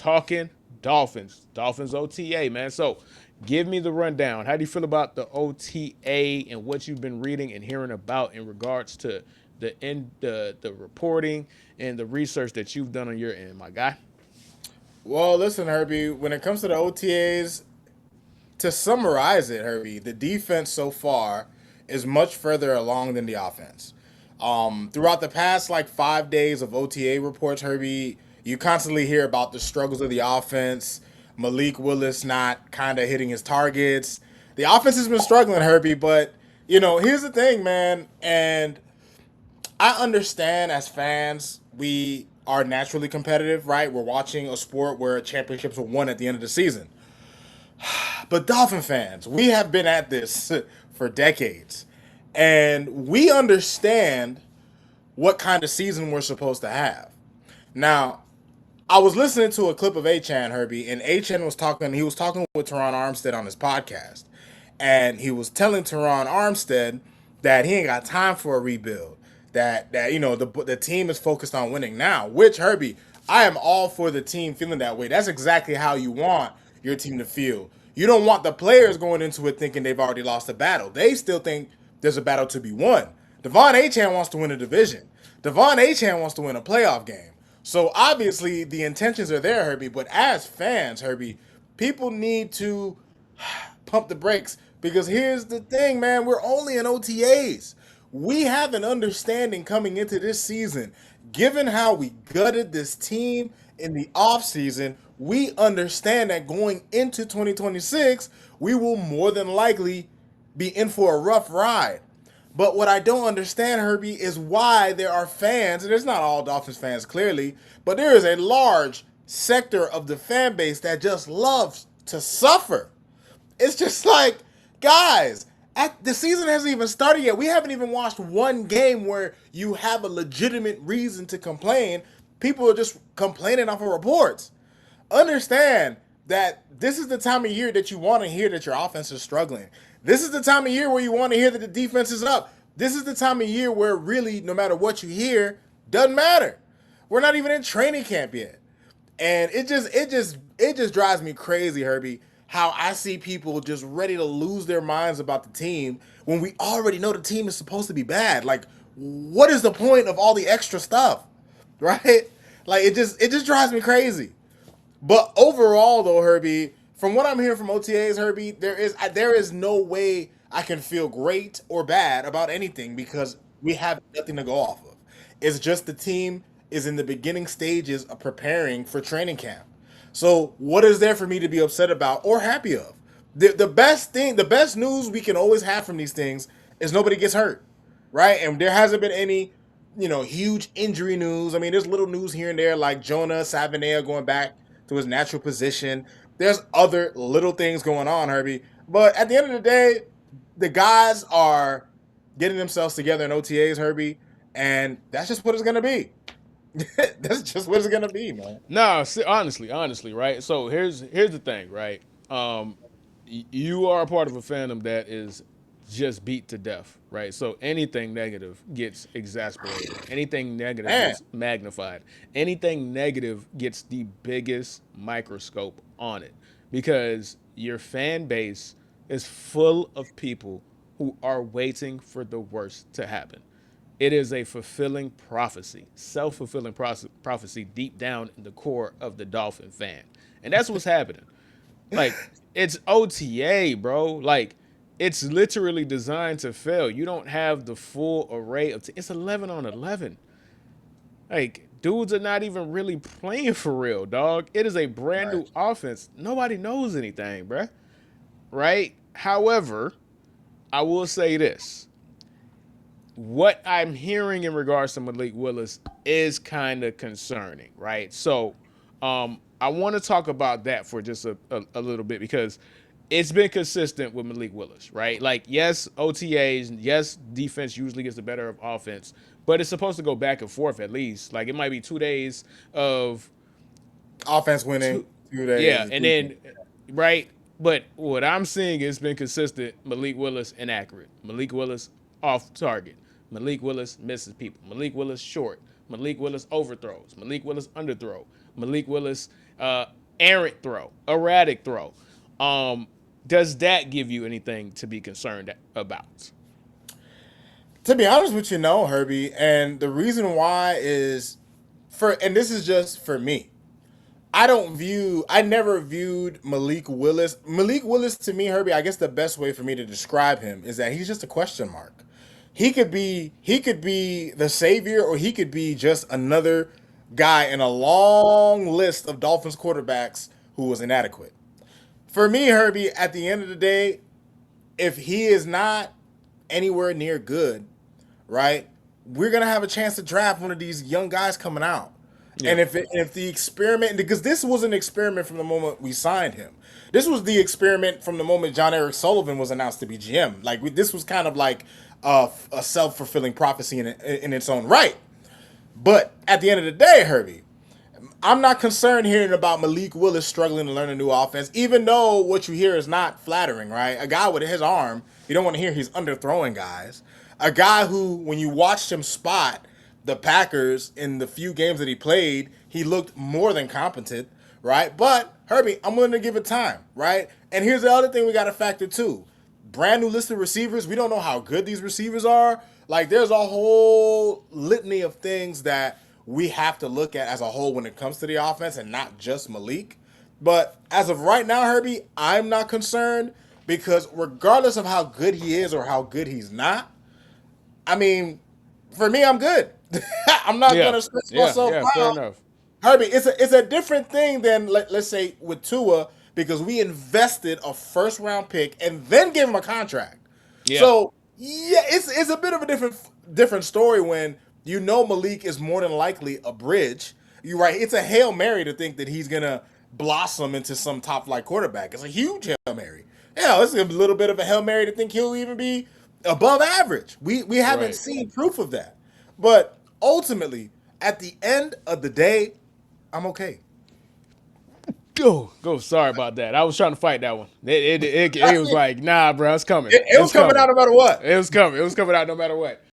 talking Dolphins. Dolphins OTA, man. So give me the rundown. How do you feel about the OTA and what you've been reading and hearing about in regards to the reporting and the research that you've done on your end, my guy? Well, listen, Herbie, when it comes to the OTAs, to summarize it, Herbie, the defense so far is much further along than the offense. Throughout the past 5 days of OTA reports, Herbie, you constantly hear about the struggles of the offense, Malik Willis not kind of hitting his targets. The offense has been struggling, Herbie, but here's the thing, man, and I understand as fans, we are naturally competitive, right? We're watching a sport where championships are won at the end of the season. But Dolphin fans, we have been at this for decades. And we understand what kind of season we're supposed to have. Now, I was listening to a clip of Achan Herbie, and Achan was talking. He was talking with Teron Armstead on his podcast, and he was telling Teron Armstead that he ain't got time for a rebuild. That the team is focused on winning now. Which Herbie, I am all for the team feeling that way. That's exactly how you want your team to feel. You don't want the players going into it thinking they've already lost the battle. They still think there's a battle to be won. Devon Achan wants to win a division. Devon Achan wants to win a playoff game. So obviously the intentions are there, Herbie. But as fans, Herbie, people need to pump the brakes because here's the thing, man. We're only in OTAs. We have an understanding coming into this season, given how we gutted this team in the offseason, we understand that going into 2026, we will more than likely be in for a rough ride. But what I don't understand, Herbie, is why there are fans, and it's not all Dolphins fans clearly, but there is a large sector of the fan base that just loves to suffer. It's just like, guys, the season hasn't even started yet. We haven't even watched one game where you have a legitimate reason to complain. People are just complaining off of reports. Understand that this is the time of year that you want to hear that your offense is struggling. This is the time of year where you want to hear that the defense is up. This is the time of year where really, no matter what you hear, doesn't matter. We're not even in training camp yet. And it just drives me crazy, Herbie, how I see people just ready to lose their minds about the team when we already know the team is supposed to be bad. Like, what is the point of all the extra stuff? Right? Like it just drives me crazy. But overall though, Herbie, from what I'm hearing from OTAs, Herbie, there is no way I can feel great or bad about anything because we have nothing to go off of. It's just the team is in the beginning stages of preparing for training camp. So what is there for me to be upset about or happy of? The best thing, the best news we can always have from these things is nobody gets hurt, right? And there hasn't been any, huge injury news. I mean, there's little news here and there, like Jonah Savanea going back to his natural position. There's other little things going on, Herbie. But at the end of the day, the guys are getting themselves together in OTAs, Herbie, and that's just what it's gonna be. That's just what it's gonna be, man. No, honestly, right? So here's the thing, right? You are a part of a fandom that is just beat to death, right? So anything negative gets exasperated. Anything negative Man, gets magnified. Anything negative gets the biggest microscope on it because your fan base is full of people who are waiting for the worst to happen. It is a fulfilling prophecy, self fulfilling prophecy deep down in the core of the Dolphin fan. And that's what's happening. Like, it's OTA, bro. Like, it's literally designed to fail. You don't have the full array of. It's 11 on 11. Like, dudes are not even really playing for real, dog. It is a brand right. new offense. Nobody knows anything, bruh. Right? However, I will say this what I'm hearing in regards to Malik Willis is kind of concerning, right? So, I want to talk about that for just a little bit because it's been consistent with Malik Willis, right? Like, yes, OTAs, yes, defense usually gets the better of offense, but it's supposed to go back and forth at least. Like, it might be 2 days of Offense winning two, 2 days yeah, is and defense. then, right? But what I'm seeing has been consistent. Malik Willis inaccurate. Malik Willis off target. Malik Willis misses people. Malik Willis short. Malik Willis overthrows, Malik Willis underthrow, Malik Willis errant throw, erratic throw. Does that give you anything to be concerned about? To be honest with you, no, Herbie. And the reason why is and this is just for me. I never viewed Malik Willis. Malik Willis to me, Herbie, I guess the best way for me to describe him is that he's just a question mark. He could be the savior, or he could be just another guy in a long list of Dolphins quarterbacks who was inadequate. For me, Herbie, at the end of the day, if he is not anywhere near good, right, we're gonna have a chance to draft one of these young guys coming out. Yeah. And if the experiment, because this was an experiment from the moment we signed him, this was the experiment from the moment John Eric Sullivan was announced to be GM. Like this was kind of like a self fulfilling prophecy in its own right. But at the end of the day, Herbie, I'm not concerned hearing about Malik Willis struggling to learn a new offense, even though what you hear is not flattering, right? A guy with his arm, you don't want to hear he's underthrowing guys. A guy who, when you watched him spot the Packers in the few games that he played, he looked more than competent, right? But, Herbie, I'm willing to give it time, right? And here's the other thing we got to factor too. Brand new list of receivers. We don't know how good these receivers are. Like, there's a whole litany of things that we have to look at as a whole when it comes to the offense, and not just Malik. But as of right now, Herbie, I'm not concerned, because regardless of how good he is or how good he's not, I mean, for me, I'm good. I'm not Yeah. gonna stress Yeah. myself Yeah. Fair out. enough. Herbie, it's a different thing than let's say with Tua, because we invested a first round pick and then gave him a contract. Yeah. So yeah, it's a bit of a different story when you know Malik is more than likely a bridge. You're right. It's a Hail Mary to think that he's gonna blossom into some top flight quarterback. It's a huge Hail Mary. Yeah, it's a little bit of a Hail Mary to think he'll even be above average. We haven't Right. seen proof of that. But ultimately, at the end of the day, I'm okay. Go. Sorry about that. I was trying to fight that one. It was like, nah, bro, it's coming. It was It's coming out coming. no matter what. It was coming. It was coming out no matter what.